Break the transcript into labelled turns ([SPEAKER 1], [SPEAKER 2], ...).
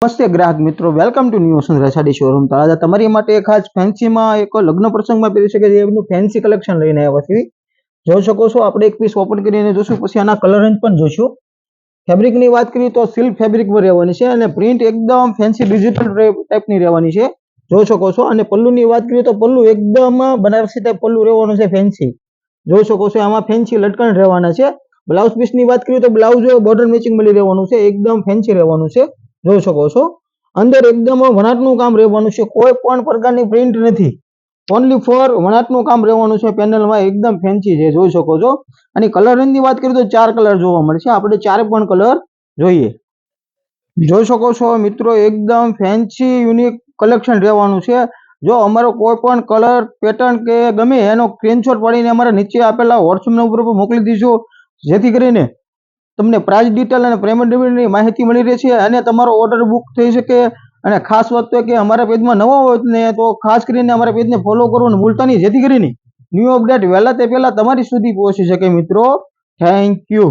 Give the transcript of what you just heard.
[SPEAKER 1] નમસ્તે ગ્રાહક મિત્રો, welcome to new Vasant sari showroom Talaja. તમારી માટે ખાસ ફેન્સીમાં એક લગ્ન પ્રસંગમાં પહેરી શકે એનું ફેન્સી કલેક્શન લઈને આવ્યા છીએ. જોઈ શકો છો, આપણે એક પીસ ઓપન કરીને જોશું, પછી આના કલર રેન્જ પણ જોઈશું. ફેબ્રિકની વાત કરીએ તો સિલ્ક ફેબ્રિકમાં રહેવાની છે અને પ્રિન્ટ એકદમ ફેન્સી ડિજિટલ ટાઈપની રહેવાની છે. જોઈ શકો છો. અને પલ્લુની વાત કરીએ તો પલ્લુ એકદમ બનારસી ટાઈપ પલ્લુ રહેવાનું છે, ફેન્સી. જોઈ શકો છો, આમાં ફેન્સી લટકણ રહેવાના છે. બ્લાઉઝ પીસની વાત કરીએ તો બ્લાઉઝ બોર્ડર મેચિંગ મળી રહેવાનું છે, એકદમ ફેન્સી રહેવાનું છે. જોઈ શકો છો, અંદર એકદમ વણાટનું કામ રહેવાનું છે, કોઈ પણ પ્રકારની પ્રિન્ટ નથી, ઓનલી ફોર વણાટનું કામ રહેવાનું છે. પેનલમાં એકદમ ફેન્સી છે, જોઈ શકો છો. અને કલર રેન્જની વાત કરીએ તો 4 કલર જોવા મળશે, આપણે 4 પણ કલર જોઈએ. જોઈ શકો છો મિત્રો, એકદમ ફેન્સી યુનિક કલેક્શન રહેવાનું છે. જો અમારો કોઈ પણ કલર પેટર્ન કે ગમે એનો સ્ક્રીનશોટ પાડીને અમારા નીચે આપેલા વોટ્સએપ નંબર પર મોકલી દીજો, જેથી કરીને તમને પ્રાઇસ ડિટેલ અને પેમેન્ટ ની માહિતી મળી રહેશે અને તમારો ઓર્ડર બુક થઈ શકે. અને ખાસ વાત તો કે અમારા પેજમાં નવા હોય ને તો ખાસ કરીને અમારા પેજને ફોલો કરવાનું ભૂલતા નહીં, જેથી કરીને ન્યૂ અપડેટ વહેલા તે પહેલા તમારી સુધી પહોંચી શકે મિત્રો. Thank you.